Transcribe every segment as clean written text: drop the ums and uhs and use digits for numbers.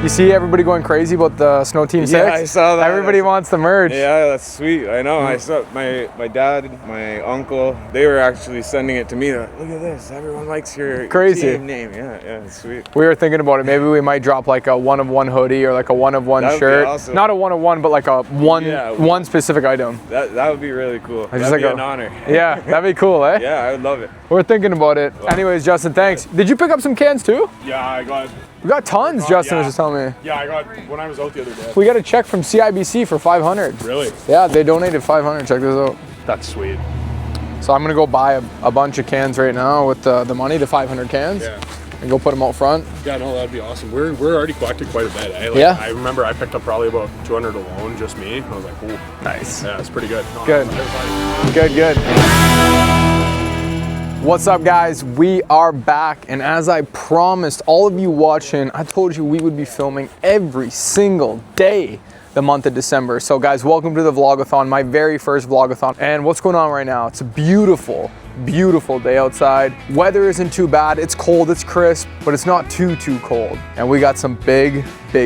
You see everybody going crazy about the Snow Team 6? Yeah, I saw that. Everybody wants the merch. Yeah, that's sweet. I know. I saw my dad, my uncle, they were actually sending it to me. They're like, look at this. Everyone likes your team name. Yeah, it's sweet. We were thinking about it. Maybe we might drop like a one-of-one hoodie or like a one-of-one shirt. Awesome. Not a one-of-one, but like a one specific item. That would be really cool. That'd like be an honor. Yeah, that'd be cool, eh? Yeah, I would love it. We're thinking about it. Well, anyways, Justin, thanks. Did you pick up some cans too? Yeah, We got tons, Justin was just telling me. Yeah, I got when I was out the other day. We got a check from CIBC for 500. Really? Yeah, they donated 500. Check this out. That's sweet. So I'm gonna go buy a bunch of cans right now with the money, the 500 cans, and go put them out front. Yeah, no, that'd be awesome. We're already collected quite a bit. Eh? Yeah. I remember I picked up probably about 200 alone, just me. I was like, ooh. Nice. Yeah, it's pretty good. No, good. Good. What's up, guys? We are back, and as I promised all of you watching, I told you we would be filming every single day the month of December. So guys, welcome to the vlogathon, my very first vlogathon. And what's going on right now? It's a beautiful day outside. Weather isn't too bad. It's cold, it's crisp, but it's not too cold. And we got some big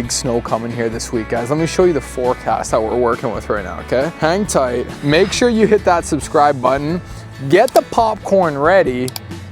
snow coming here this week, guys. Let me show you the forecast that we're working with right now, okay? Hang tight. Make sure you hit that subscribe button. Get the popcorn ready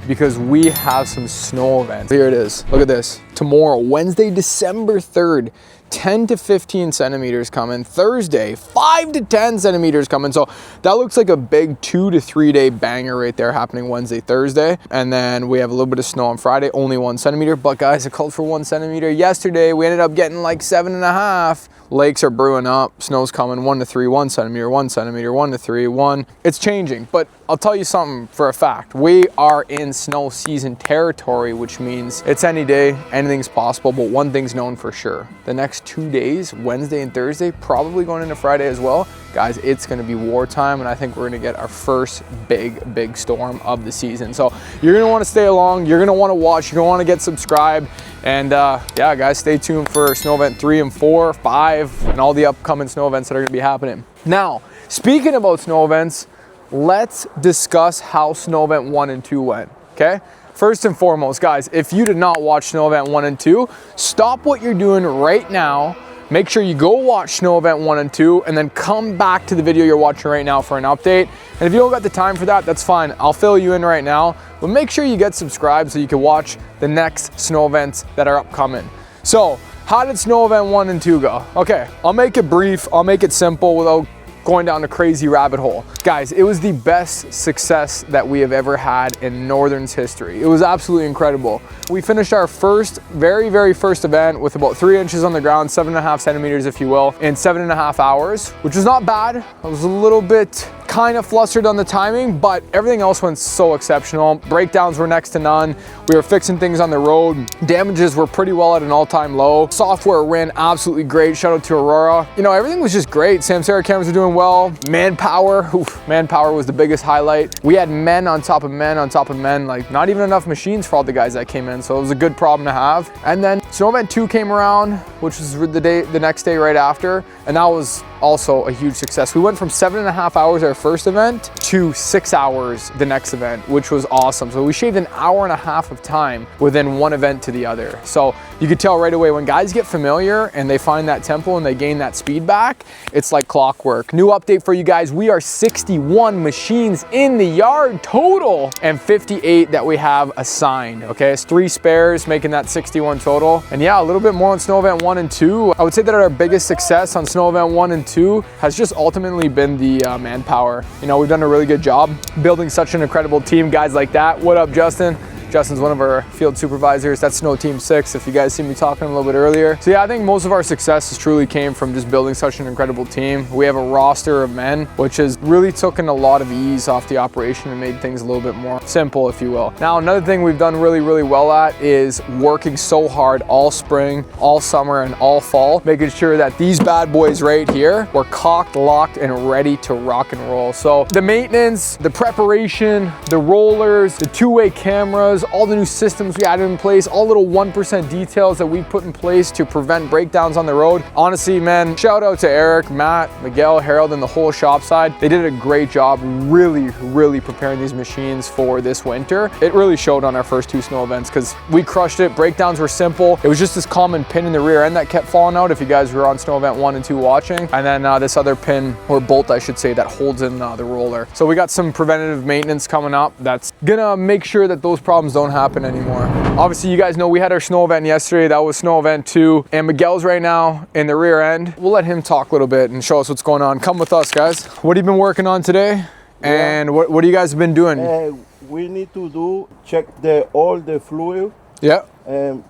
because we have some snow events. Here it is. Look at this. Tomorrow, Wednesday, December 3rd, 10 to 15 centimeters coming. Thursday, 5 to 10 centimeters coming. So that looks like a big 2 to 3 day banger right there happening Wednesday, Thursday. And then we have a little bit of snow on Friday, only 1 centimeter. But guys, it called for 1 centimeter yesterday. We ended up getting like 7.5. Lakes are brewing up. Snow's coming 1 to 3, 1 centimeter, 1 centimeter, 1 to 3, 1. It's changing, but I'll tell you something for a fact. We are in snow season territory, which means it's any day, anything's possible, but one thing's known for sure. The next 2 days, Wednesday and Thursday, probably going into Friday as well, guys, it's gonna be wartime, and I think we're gonna get our first big storm of the season. So you're gonna wanna stay along, you're gonna wanna watch, you're gonna wanna get subscribed, and yeah, guys, stay tuned for snow event 3 and 4, 5, and all the upcoming snow events that are gonna be happening. Now, speaking about snow events, let's discuss how snow event 1 and 2 went, okay? First and foremost, guys, if you did not watch snow event 1 and 2, stop what you're doing right now. Make sure you go watch snow event 1 and 2, and then come back to the video you're watching right now for an update. And if you don't got the time for that, that's fine. I'll fill you in right now, but make sure you get subscribed so you can watch the next snow events that are upcoming. So, how did snow event 1 and 2 go? Okay, I'll make it brief, I'll make it simple without going down a crazy rabbit hole. Guys, it was the best success that we have ever had in Northern's history. It was absolutely incredible. We finished our very first event with about 3 inches on the ground, 7.5 centimeters if you will, in 7.5 hours, which was not bad. I was a little bit kind of flustered on the timing, but everything else went so exceptional. Breakdowns were next to none. We were fixing things on the road. Damages were pretty well at an all-time low. Software ran absolutely great. Shout out to Aurora. You know, everything was just great. Samsara cameras were doing well. Manpower, manpower was the biggest highlight. We had men on top of men on top of men, like not even enough machines for all the guys that came in, so it was a good problem to have. And then snow event 2 came around, which was the next day right after, and that was also a huge success. We went from 7.5 hours our first event to 6 hours the next event, which was awesome. So we shaved an hour and a half of time within one event to the other. So you could tell right away when guys get familiar and they find that tempo and they gain that speed back, it's like clockwork. New update for you guys, we are 61 machines in the yard total and 58 that we have assigned, okay? It's 3 spares making that 61 total. And yeah, a little bit more on snow event 1 and 2. I would say that our biggest success on snow event 1 and 2 has just ultimately been the manpower. You know, we've done a really good job building such an incredible team, guys like that. What up, Justin? Justin's one of our field supervisors. That's Snow Team 6, if you guys see me talking a little bit earlier. So yeah, I think most of our success truly came from just building such an incredible team. We have a roster of men, which has really taken a lot of ease off the operation and made things a little bit more simple, if you will. Now, another thing we've done really well at is working so hard all spring, all summer, and all fall, making sure that these bad boys right here were cocked, locked, and ready to rock and roll. So the maintenance, the preparation, the rollers, the two-way cameras, all the new systems we added in place, all little 1% details that we put in place to prevent breakdowns on the road. Honestly, man, shout out to Eric, Matt, Miguel, Harold, and the whole shop side. They did a great job really preparing these machines for this winter. It really showed on our first 2 snow events because we crushed it. Breakdowns were simple. It was just this common pin in the rear end that kept falling out if you guys were on snow event 1 and 2 watching. And then this other pin, or bolt I should say, that holds in the roller. So we got some preventative maintenance coming up that's gonna make sure that those problems don't happen anymore. Obviously, you guys know we had our snow event yesterday. That was snow event 2. And Miguel's right now in the rear end. We'll let him talk a little bit and show us what's going on. Come with us, guys. What have you been working on today? And what do you guys have been doing? We need to check all the fluid. Yeah.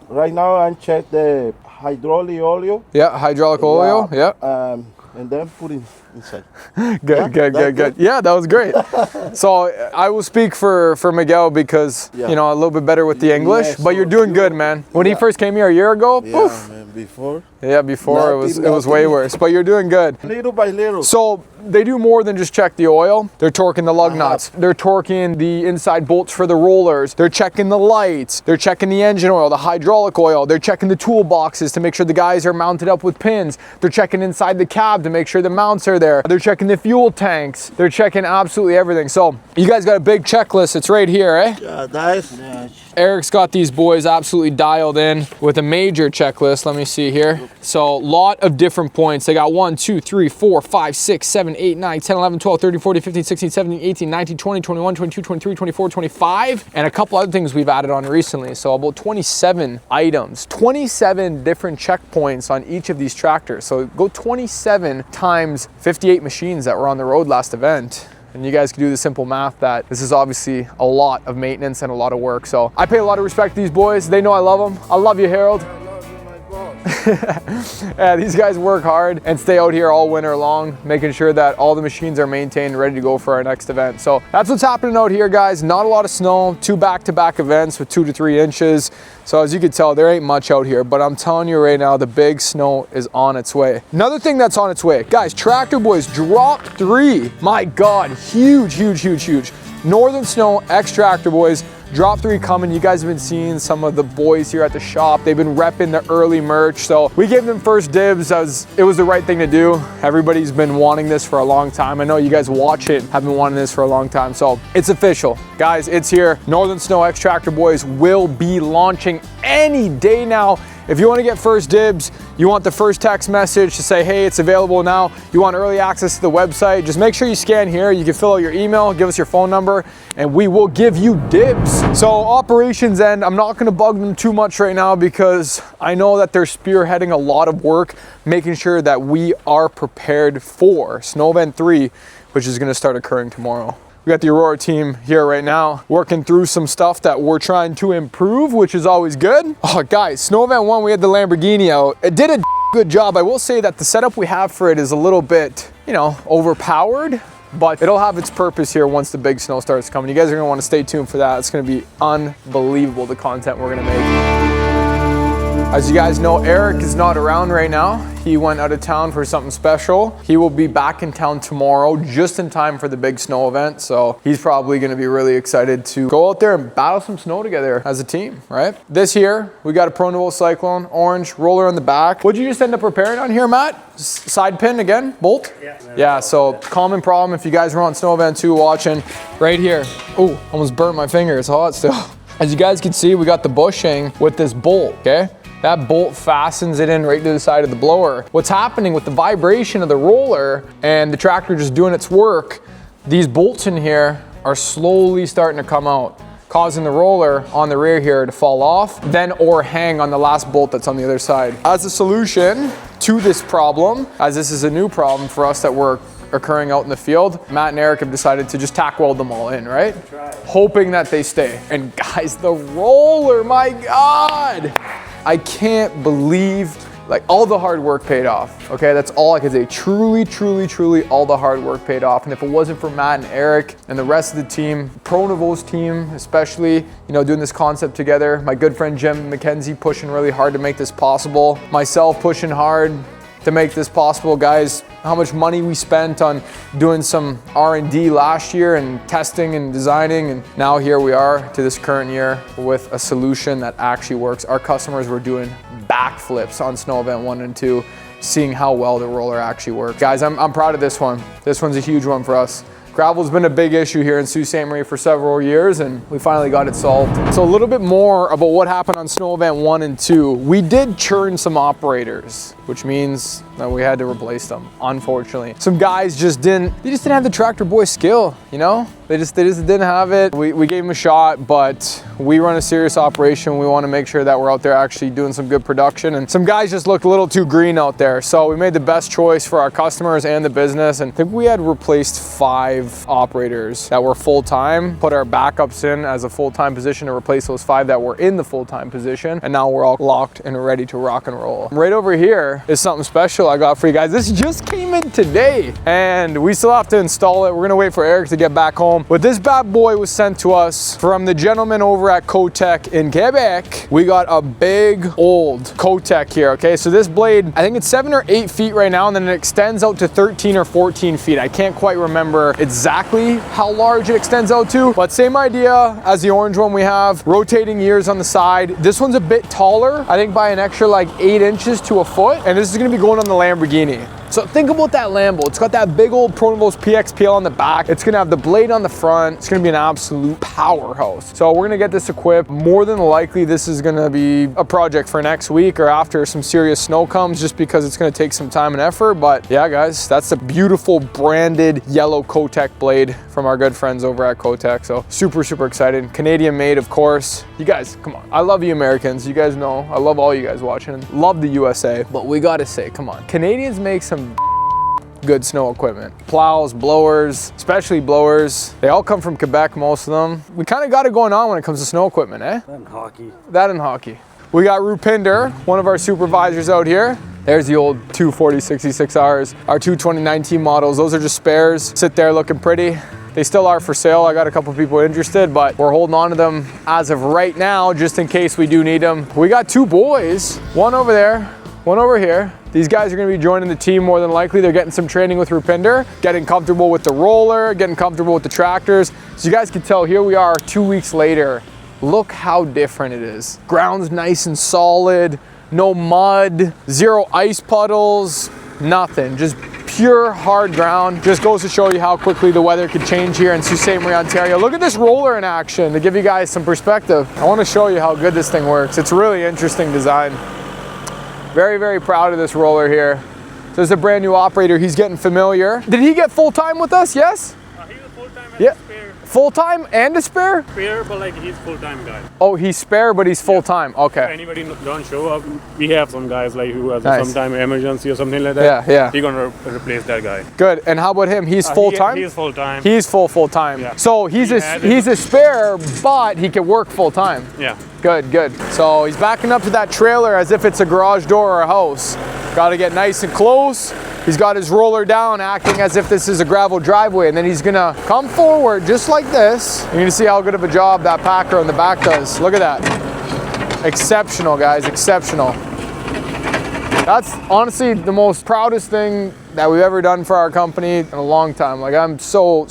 Right now I'm check the hydraulic oil. Yeah, hydraulic oil. Yeah. And then put it inside. Good. Yeah, that was great. So I will speak for Miguel because, you know, a little bit better with the English, yes, but you're doing good, man. When he first came here a year ago, poof. Man, before. Yeah, before it was way worse, but you're doing good. Little by little. So they do more than just check the oil. They're torquing the lug nuts. They're torquing the inside bolts for the rollers. They're checking the lights. They're checking the engine oil, the hydraulic oil. They're checking the toolboxes to make sure the guys are mounted up with pins. They're checking inside the cab to make sure the mounts are there. They're checking the fuel tanks. They're checking absolutely everything. So you guys got a big checklist. It's right here, eh? Yeah, nice. Eric's got these boys absolutely dialed in with a major checklist. Let me see here. So a lot of different points. They got 1, 2, 3, 4, 5, 6, 7, 8, 9, 10, 11, 12, 13, 14, 15, 16, 17, 18, 19, 20, 21, 22, 23, 24, 25, and a couple other things we've added on recently. So about 27 items, 27 different checkpoints on each of these tractors. So go 27 times 58 machines that were on the road last event. And you guys can do the simple math that this is obviously a lot of maintenance and a lot of work. So I pay a lot of respect to these boys. They know I love them. I love you, Harold. Yeah, these guys work hard and stay out here all winter long, making sure that all the machines are maintained, ready to go for our next event. So that's what's happening out here, guys. Not a lot of snow, 2 back-to-back events with 2 to 3 inches. So as you can tell, there ain't much out here, but I'm telling you right now, the big snow is on its way. Another thing that's on its way, guys, Tractor Boys drop 3. My God, huge. Northern Snow X Tractor Boys. Drop 3 coming. You guys have been seeing some of the boys here at the shop. They've been repping the early merch. So we gave them first dibs as it was the right thing to do. Everybody's been wanting this for a long time. I know you guys watch it, have been wanting this for a long time. So it's official. Guys, it's here. Northern Snow X Tractor Boys will be launching any day now. If you want to get first dibs, you want the first text message to say, hey, it's available now. You want early access to the website, just make sure you scan here. You can fill out your email, give us your phone number, and we will give you dibs. So operations end, I'm not going to bug them too much right now because I know that they're spearheading a lot of work, making sure that we are prepared for Snow Event 3, which is going to start occurring tomorrow. We got the Aurora team here right now working through some stuff that we're trying to improve, which is always good. Oh, guys, Snow Event 1, we had the Lamborghini out. It did a good job. I will say that the setup we have for it is a little bit, you know, overpowered, but it'll have its purpose here once the big snow starts coming. You guys are gonna wanna stay tuned for that. It's gonna be unbelievable, the content we're gonna make. As you guys know, Eric is not around right now. He went out of town for something special. He will be back in town tomorrow, just in time for the big snow event. So he's probably gonna be really excited to go out there and battle some snow together as a team, right? This here, we got a Preventative Cyclone, orange roller on the back. What'd you just end up repairing on here, Matt? Side pin again, bolt? Yeah, so common problem if you guys were on Snow Event 2 watching, right here. Oh, almost burnt my finger, it's hot still. As you guys can see, we got the bushing with this bolt, okay? That bolt fastens it in right to the side of the blower. What's happening with the vibration of the roller and the tractor just doing its work, these bolts in here are slowly starting to come out, causing the roller on the rear here to fall off, then or hang on the last bolt that's on the other side. As a solution to this problem, as this is a new problem for us that we're occurring out in the field, Matt and Eric have decided to just tack weld them all in, right? Hoping that they stay. And guys, the roller, my God! I can't believe, like, all the hard work paid off, okay? That's all I can say. Truly, all the hard work paid off. And if it wasn't for Matt and Eric and the rest of the team, Preventative's team especially, you know, doing this concept together, my good friend Jim McKenzie pushing really hard to make this possible, myself pushing hard, to make this possible, guys. How much money we spent on doing some R&D last year and testing and designing, and now here we are to this current year with a solution that actually works. Our customers were doing backflips on snow event 1 and 2, seeing how well the roller actually works. Guys, I'm proud of this one. This one's a huge one for us. Gravel's been a big issue here in Sault Ste. Marie for several years, and we finally got it solved. So a little bit more about what happened on snow event 1 and 2. We did churn some operators, which means that we had to replace them, unfortunately. Some guys just didn't have the tractor boy skill, you know? They just didn't have it. We gave them a shot, but we run a serious operation. We want to make sure that we're out there actually doing some good production, and some guys just looked a little too green out there. So we made the best choice for our customers and the business, and I think we had replaced 5 operators that were full-time, put our backups in as a full-time position to replace those 5 that were in the full-time position, and now we're all locked and ready to rock and roll. Right over here is something special I got for you guys. This just came in today, and we still have to install it. We're gonna wait for Eric to get back home. But this bad boy was sent to us from the gentleman over at Kotec in Quebec. We got a big old Kotec here, okay? So this blade, I think it's 7 or 8 feet right now, and then it extends out to 13 or 14 feet. I can't quite remember exactly how large it extends out to, but same idea as the orange one we have. Rotating gears on the side. This one's a bit taller, I think by an extra like 8 inches to a foot, and this is gonna be going on the Lamborghini. So think about that Lambo. It's got that big old Pronovost PXPL on the back. It's gonna have the blade on the front. It's gonna be an absolute powerhouse. So we're gonna get this equipped. More than likely, this is gonna be a project for next week or after some serious snow comes, just because it's gonna take some time and effort. But yeah, guys, that's a beautiful branded yellow Kotec blade from our good friends over at Kotec. So super, super excited. Canadian made, of course. You guys, come on. I love you Americans. You guys know, I love all you guys watching. Love the USA, but we gotta say, come on. Canadians make some good snow equipment. Plows, blowers, especially blowers. They all come from Quebec, most of them. We kind of got it going on when it comes to snow equipment, eh? That and hockey. That and hockey. We got Rupinder, one of our supervisors out here. There's the old 240 66Rs, our 22019 models. Those are just spares, sit there looking pretty. They still are for sale. I got a couple people interested, but we're holding on to them as of right now, just in case we do need them. We got 2 boys, one over there, one over here. These guys are gonna be joining the team more than likely. They're getting some training with Rupinder, getting comfortable with the roller, getting comfortable with the tractors. So you guys can tell, here we are 2 weeks later. Look how different it is. Ground's nice and solid, no mud, 0 ice puddles, nothing. Just pure hard ground. Just goes to show you how quickly the weather could change here in Sault Ste. Marie, Ontario. Look at this roller in action to give you guys some perspective. I wanna show you how good this thing works. It's a really interesting design. Very, very proud of this roller here. So this is a brand new operator. He's getting familiar. Did he get full-time with us? Yes? He's a full-time and Yeah. a spare. Full-time and a spare? Spare, but like he's full-time guy. Oh, he's spare, but he's full-time. If Okay. anybody don't show up, we have some guys like who has Nice. a sometime emergency or something like that. Yeah. He's gonna replace that guy. Good. And how about him? He's full-time? He's full-time. He's full-time. Yeah. So he's a spare, but he can work full-time. Yeah. Good, good. So he's backing up to that trailer as if it's a garage door or a house. Got to get nice and close. He's got his roller down, acting as if this is a gravel driveway, and then he's gonna come forward just like this. You're gonna see how good of a job that packer on the back does. Look at that. Exceptional, guys, exceptional. That's honestly the most proudest thing that we've ever done for our company in a long time. Like, I'm so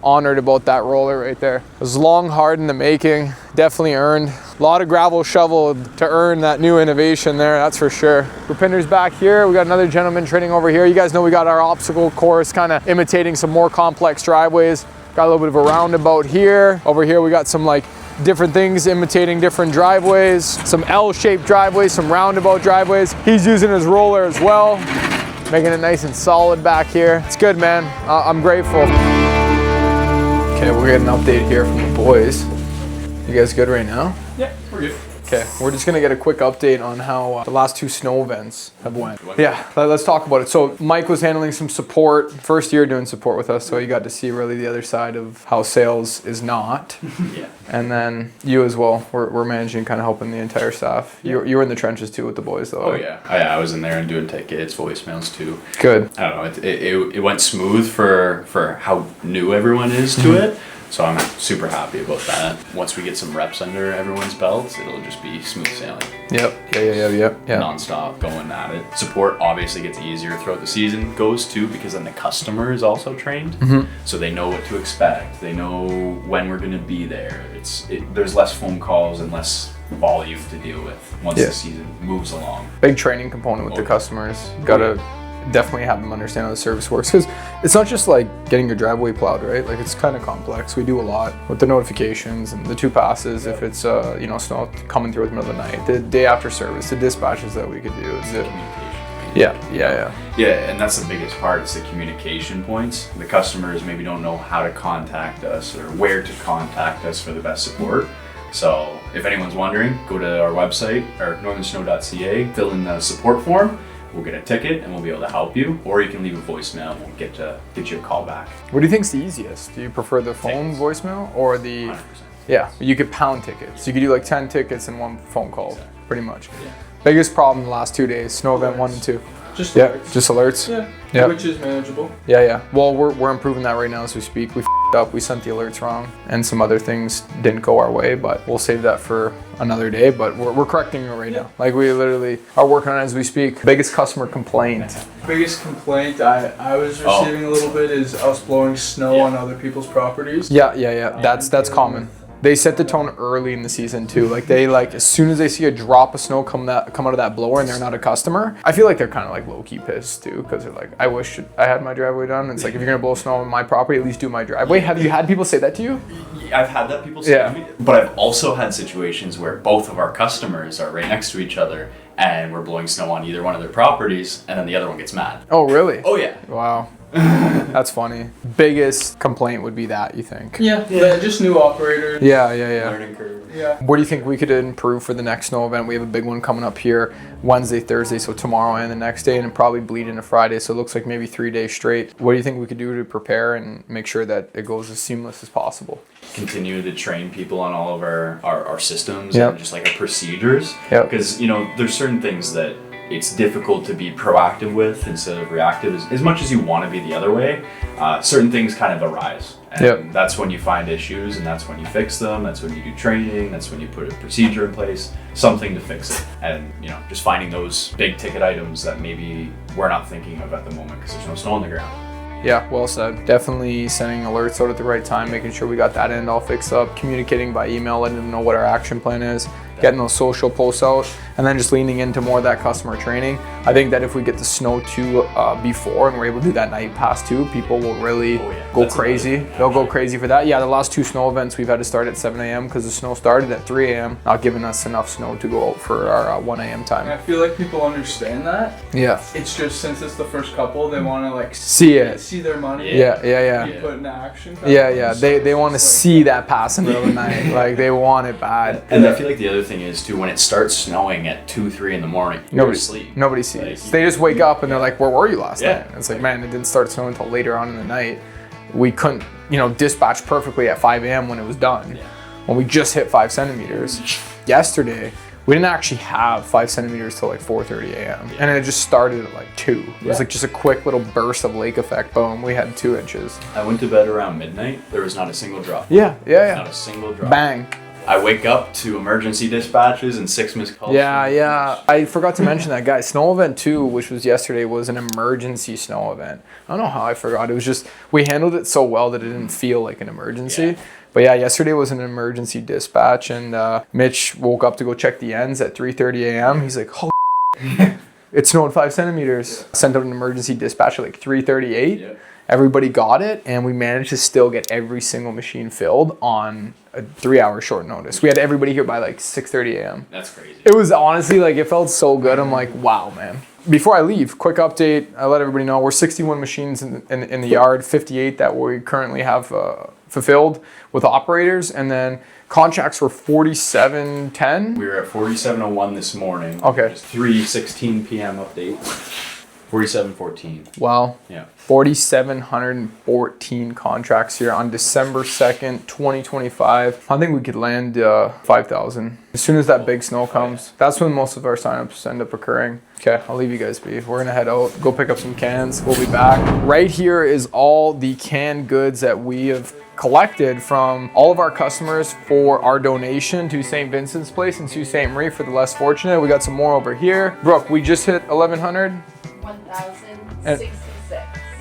honored about that roller right there. It was long, hard in the making, definitely earned. A lot of gravel shoveled to earn that new innovation there, that's for sure. Rupinder's back here. We got another gentleman training over here. You guys know we got our obstacle course kind of imitating some more complex driveways. Got a little bit of a roundabout here. Over here we got some like different things imitating different driveways, some L-shaped driveways, some roundabout driveways. He's using his roller as well, making it nice and solid back here. It's good, man. I'm grateful. Okay, we're getting an update here from the boys. You guys good right now? Yeah, we're good. Okay, we're just gonna get a quick update on how the last 2 snow events have went. Yeah, let's talk about it. So Mike was handling some support, first year doing support with us, so you got to see really the other side of how sales is not. Yeah. And then you as well, we're managing, kind of helping the entire staff. You were in the trenches too with the boys though. Oh right? yeah, I was in there and doing tickets, voicemails too. Good. I don't know, it went smooth for how new everyone is to it. So I'm super happy about that. Once we get some reps under everyone's belts, it'll just be smooth sailing. Yep. Yeah. Non-stop going at it. Support obviously gets easier throughout the season goes too, because then the customer is also trained. So they know what to expect. They know when we're going to be there. There's less phone calls and less volume to deal with once the season moves along. Big training component with the customers. You gotta definitely have them understand how the service works, because it's not just like getting your driveway plowed, right? Like it's kind of complex. We do a lot with the notifications and the 2 passes if it's snow coming through in the middle of the night, the day after service, the dispatches that we could do. Yeah, and that's the biggest part. It's the communication points. The customers maybe don't know how to contact us or where to contact us for the best support. So if anyone's wondering, go to our website or northernsnow.ca, fill in the support form. We'll get a ticket and we'll be able to help you, or you can leave a voicemail and we'll get you a call back. What do you think's the easiest? Do you prefer the phone voicemail or the? 100%. Yeah, you could pound tickets. You could do like 10 tickets in 1 phone call, pretty much. Yeah. Biggest problem the last 2 days: snow event 1 and 2. Just alerts. Just alerts. Yeah. Which is manageable. Yeah. Well, we're improving that right now as we speak. We f***ed up. We sent the alerts wrong, and some other things didn't go our way. But we'll save that for another day. But we're correcting it right now. Like we literally are working on it as we speak. Biggest customer complaint. Biggest complaint I was receiving a little bit is us blowing snow on other people's properties. Yeah. That's common. They set the tone early in the season too. Like as soon as they see a drop of snow come out of that blower and they're not a customer, I feel like they're kind of like low-key pissed too, because they're like, I wish I had my driveway done. It's like, if you're gonna blow snow on my property, at least do my driveway. Have you had people say that to you? I've had that people say to me, but I've also had situations where both of our customers are right next to each other and we're blowing snow on either one of their properties, and then the other one gets mad. Oh really? Oh yeah. Wow. That's funny. Biggest complaint would be that, you think? Yeah. Just new operators. Yeah. Learning curve. Yeah. What do you think we could improve for the next snow event? We have a big one coming up here Wednesday, Thursday, so tomorrow and the next day, and it'll probably bleed into Friday, so it looks like maybe 3 days straight. What do you think we could do to prepare and make sure that it goes as seamless as possible? Continue to train people on all of our systems and just like our procedures. Because, there's certain things that it's difficult to be proactive with instead of reactive. As much as you want to be the other way, certain things kind of arise. And that's when you find issues, and that's when you fix them. That's when you do training. That's when you put a procedure in place, something to fix it. And, just finding those big ticket items that maybe we're not thinking of at the moment because there's no snow on the ground. Yeah, well said. Definitely sending alerts out at the right time, making sure we got that end all fixed up, communicating by email, letting them know what our action plan is, getting those social posts out, and then just leaning into more of that customer training. I think that if we get the snow too before and we're able to do that night pass too, people will really go crazy. They'll go crazy for that. Yeah, the last 2 snow events we've had to start at 7 a.m. because the snow started at 3 a.m., not giving us enough snow to go out for our 1 a.m. time. And I feel like people understand that. Yeah. It's just, since it's the first couple, they want to like see it. See their money. Yeah. Be put into action. Yeah. They want to see that pass in the middle of the night. Like they want it bad. And I feel like the other thing is too, when it starts snowing at 2-3 in the morning, nobody sees. Like, they just wake up and they're like, where were you last night? And it's like, man, it didn't start snowing until later on in the night. We couldn't, dispatch perfectly at 5 a.m. when it was done. When we just hit 5 centimeters. Yesterday, we didn't actually have 5 centimeters till like 4:30 a.m. And it just started at like 2. It was like just a quick little burst of lake effect. Boom, we had 2 inches. I went to bed around midnight. There was not a single drop. Yeah. Not a single drop. Bang. I wake up to emergency dispatches and 6 missed calls. Yeah. I forgot to mention that, guys. Snow event 2, which was yesterday, was an emergency snow event. I don't know how I forgot. It was just, we handled it so well that it didn't feel like an emergency. But yeah, yesterday was an emergency dispatch, and Mitch woke up to go check the ends at 3:30 a.m. He's like, holy it snowed 5 centimeters. Sent out an emergency dispatch at like 3:38. Everybody got it, and we managed to still get every single machine filled on a 3-hour short notice. We had everybody here by like 6:30 a.m. That's crazy. It was honestly like, it felt so good. I'm like, wow, man. Before I leave, quick update. I let everybody know we're 61 machines in the yard, 58 that we currently have fulfilled with operators, and then contracts were 4710. We were at 4701 this morning. Okay. 3:16 p.m. update. 4714. Wow. Yeah. 4,714 contracts here on December 2nd, 2025. I think we could land 5,000. As soon as that big snow comes, that's when most of our signups end up occurring. Okay, I'll leave you guys be. We're gonna head out, go pick up some cans. We'll be back. Right here is all the canned goods that we have collected from all of our customers for our donation to St. Vincent's Place in Sault Ste. Marie for the less fortunate. We got some more over here. Brooke, we just hit 1,100? 1,066.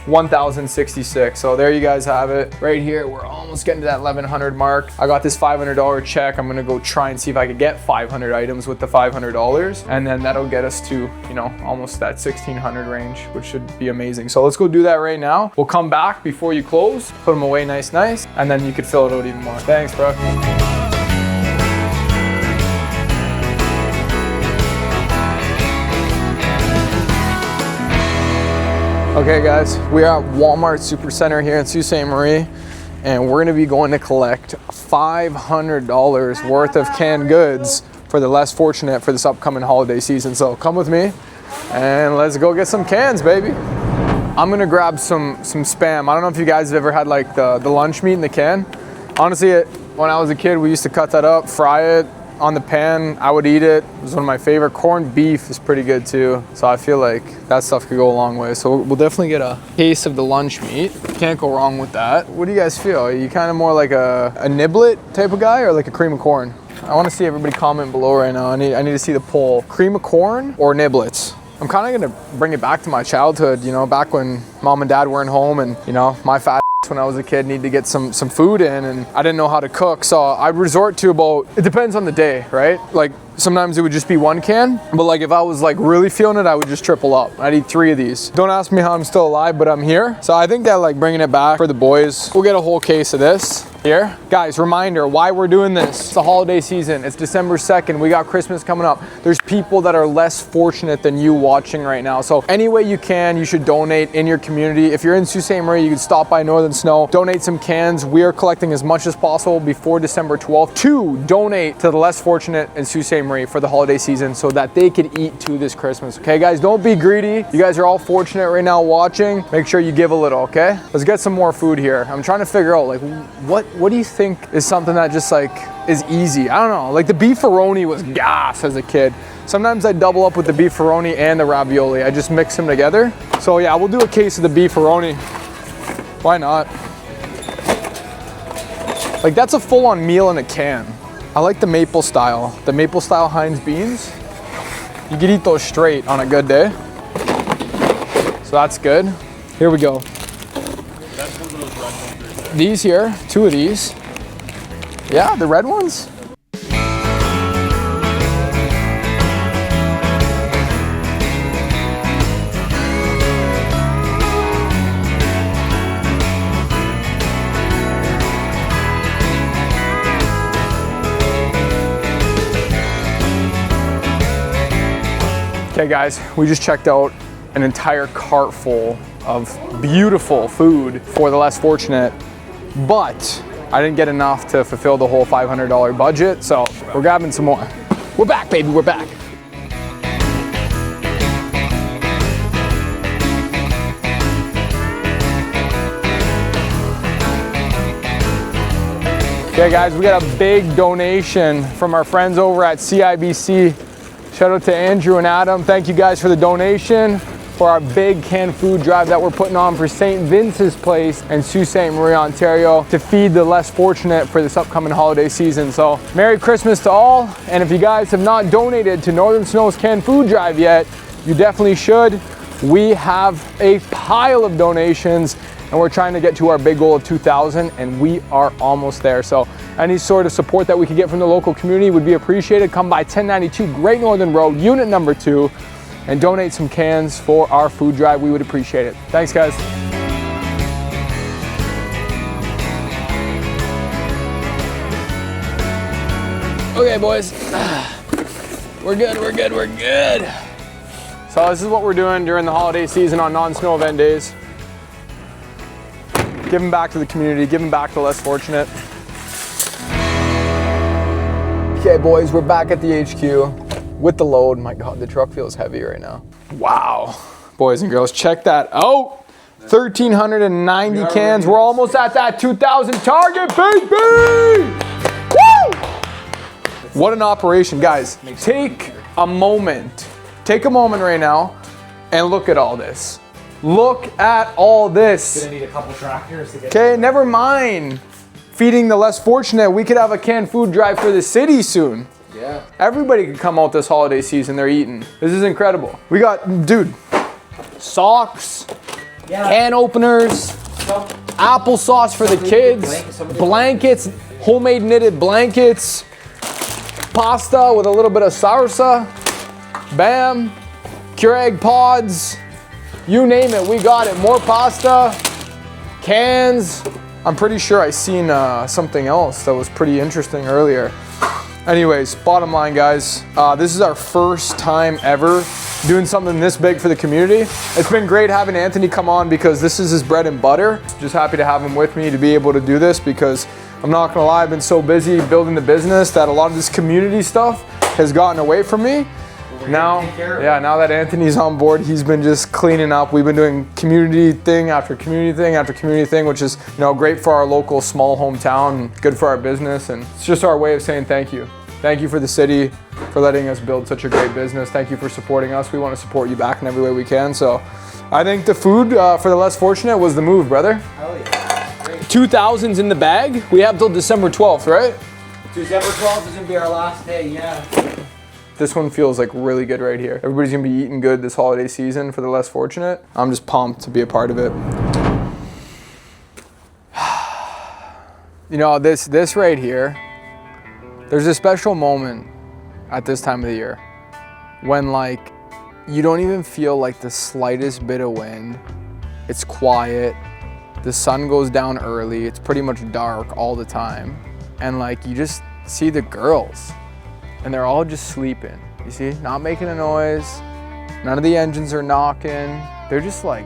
1,066. So there you guys have it. Right here, we're almost getting to that 1,100 mark. I got this $500 check. I'm gonna go try and see if I could get 500 items with the $500. And then that'll get us to, you know, almost that 1,600 range, which should be amazing. So let's go do that right now. We'll come back before you close, put them away nice, and then you could fill it out even more. Thanks, bro. Okay guys, we are at Walmart Supercenter here in Sault Ste. Marie, and we're gonna be going to collect $500 worth of canned goods for the less fortunate for this upcoming holiday season. So come with me and let's go get some cans, baby. I'm gonna grab some Spam. I don't know if you guys have ever had like the lunch meat in the can. Honestly, when I was a kid, we used to cut that up, fry it on the pan. I would eat it. It was one of my favorite. Corned beef is pretty good too. So I feel like that stuff could go a long way. So we'll definitely get a case of the lunch meat. Can't go wrong with that. What do you guys feel? Are you kind of more like a niblet type of guy or like a cream of corn? I want to see everybody comment below right now. I need to see the poll. Cream of corn or niblets? I'm kind of gonna bring it back to my childhood, you know, back when mom and dad weren't home and, you know, my fat when I was a kid needed to get some food in and I didn't know how to cook. So I'd resort to it depends on the day, right? Like sometimes it would just be one can, but like if I was like really feeling it, I would just triple up. I'd eat 3 of these. Don't ask me how I'm still alive, but I'm here. So I think that like bringing it back for the boys, we'll get a whole case of this here. Guys, reminder why we're doing this. It's the holiday season. It's December 2nd. We got Christmas coming up. There's people that are less fortunate than you watching right now. So any way you can, you should donate in your community. If you're in Sault Ste. Marie, you can stop by Northern Snow, donate some cans. We are collecting as much as possible before December 12th to donate to the less fortunate in Sault Ste. Marie for the holiday season so that they could eat too this Christmas. Okay, guys, don't be greedy. You guys are all fortunate right now watching. Make sure you give a little, okay? Let's get some more food here. I'm trying to figure out like what do you think is something that just like is easy? I don't know. Like the beefaroni was gas as a kid. Sometimes I double up with the beefaroni and the ravioli. I just mix them together. So yeah, we'll do a case of the beefaroni. Why not? Like that's a full-on meal in a can. I like the maple style Heinz beans. You could eat those straight on a good day. So that's good. Here we go. These here, 2 of these. Yeah, the red ones. Okay guys, we just checked out an entire cart full of beautiful food for the less fortunate, but I didn't get enough to fulfill the whole $500 budget, so we're grabbing some more. We're back, baby, we're back. Okay guys, we got a big donation from our friends over at CIBC. Shout out to Andrew and Adam. Thank you guys for the donation for our big canned food drive that we're putting on for St. Vincent's Place in Sault Ste. Marie, Ontario to feed the less fortunate for this upcoming holiday season. So Merry Christmas to all. And if you guys have not donated to Northern Snow's canned food drive yet, you definitely should. We have a pile of donations and we're trying to get to our big goal of 2,000 and we are almost there. So any sort of support that we could get from the local community would be appreciated. Come by 1092 Great Northern Road, unit number 2, and donate some cans for our food drive. We would appreciate it. Thanks, guys. Okay, boys. We're good, we're good, we're good. So this is what we're doing during the holiday season on non-snow event days. Giving back to the community, giving back to the less fortunate. Okay, boys, we're back at the HQ with the load. My God, the truck feels heavy right now. Wow, boys and girls, check that out. 1,390 cans. We're almost at that 2,000 target, baby! Woo! What an operation, guys. Take a moment. Take a moment right now and look at all this. Look at all this. Gonna need a couple tractors to get. Okay, never mind feeding the less fortunate. We could have a canned food drive for the city soon. Yeah. Everybody could come out this holiday season. They're eating. This is incredible. We got, dude, socks, can openers, applesauce for the kids, blankets, homemade knitted blankets, pasta with a little bit of salsa, bam, Keurig pods, you name it, we got it. More pasta, cans. I'm pretty sure I seen something else that was pretty interesting earlier. Anyways, bottom line, guys, this is our first time ever doing something this big for the community. It's been great having Anthony come on because this is his bread and butter. Just happy to have him with me to be able to do this because I'm not gonna lie, I've been so busy building the business that a lot of this community stuff has gotten away from me. Now that Anthony's on board, he's been just cleaning up. We've been doing community thing after community thing after community thing, which is, you know, great for our local small hometown, good for our business, and it's just our way of saying thank you. Thank you for the city, for letting us build such a great business. Thank you for supporting us. We want to support you back in every way we can. So I think the food for the less fortunate was the move, brother. Hell yeah. Great. 2,000's in the bag. We have till December 12th, right? December 12th is gonna be our last day, yeah. This one feels like really good right here. Everybody's gonna be eating good this holiday season for the less fortunate. I'm just pumped to be a part of it. You know, this right here, there's a special moment at this time of the year when like you don't even feel like the slightest bit of wind. It's quiet, the sun goes down early, it's pretty much dark all the time. And like you just see the girls and they're all just sleeping, you see? Not making a noise, none of the engines are knocking. They're just like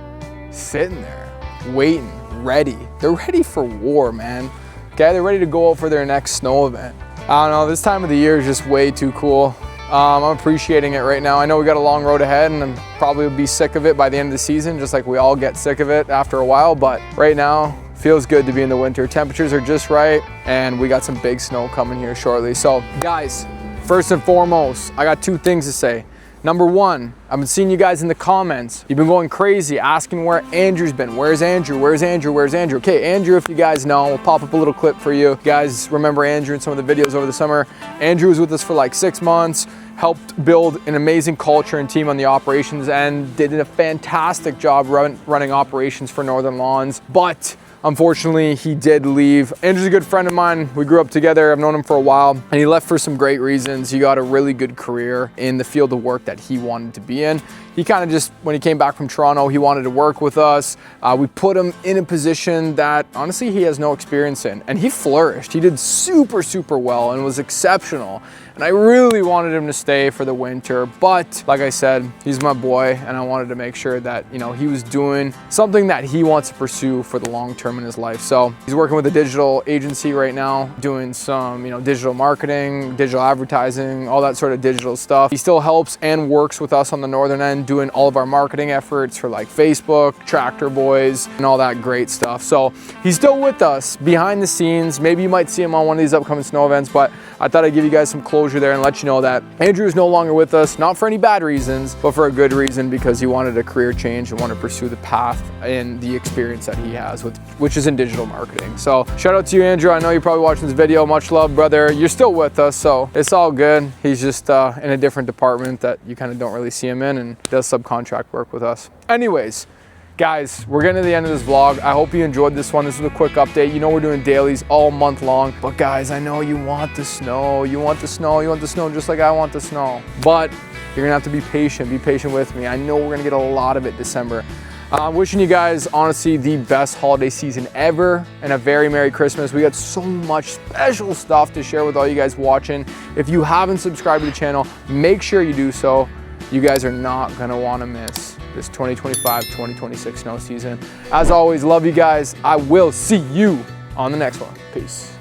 sitting there, waiting, ready. They're ready for war, man. Okay, they're ready to go out for their next snow event. I don't know, this time of the year is just way too cool. I'm appreciating it right now. I know we got a long road ahead and I'm probably will be sick of it by the end of the season, just like we all get sick of it after a while, but right now, feels good to be in the winter. Temperatures are just right and we got some big snow coming here shortly. So guys, first and foremost, I got two things to say. Number one, I've been seeing you guys in the comments. You've been going crazy asking where Andrew's been. Where's Andrew? Where's Andrew? Where's Andrew? Okay, Andrew, if you guys know, we'll pop up a little clip for you. You guys remember Andrew in some of the videos over the summer. Andrew was with us for like 6 months, helped build an amazing culture and team on the operations and did a fantastic job running operations for Northern Lawns. But unfortunately, he did leave. Andrew's a good friend of mine. We grew up together. I've known him for a while, and he left for some great reasons. He got a really good career in the field of work that he wanted to be in. He kind of just, when he came back from Toronto, he wanted to work with us. We put him in a position that honestly he has no experience in, and he flourished. He did super, super well and was exceptional. And I really wanted him to stay for the winter, but like I said, he's my boy, and I wanted to make sure that, you know, he was doing something that he wants to pursue for the long term in his life. So he's working with a digital agency right now, doing some, you know, digital marketing, digital advertising, all that sort of digital stuff. He still helps and works with us on the northern end, doing all of our marketing efforts for like Facebook, Tractor Boys, and all that great stuff. So he's still with us behind the scenes. Maybe you might see him on one of these upcoming snow events, but I thought I'd give you guys some closure there and let you know that Andrew is no longer with us, not for any bad reasons, but for a good reason, because he wanted a career change and wanted to pursue the path and the experience that he has, which is in digital marketing. So shout out to you, Andrew. I know you're probably watching this video. Much love, brother. You're still with us, so it's all good. He's just in a different department that you kind of don't really see him in and does subcontract work with us. Anyways, guys, we're getting to the end of this vlog. I hope you enjoyed this one. This is a quick update. You know we're doing dailies all month long, but guys, I know you want the snow. You want the snow. You want the snow just like I want the snow. But you're gonna have to be patient. Be patient with me. I know we're gonna get a lot of it December. I'm wishing you guys, honestly, the best holiday season ever and a very Merry Christmas. We got so much special stuff to share with all you guys watching. If you haven't subscribed to the channel, make sure you do so. You guys are not gonna wanna miss this 2025-2026 snow season. As always, love you guys. I will see you on the next one. Peace.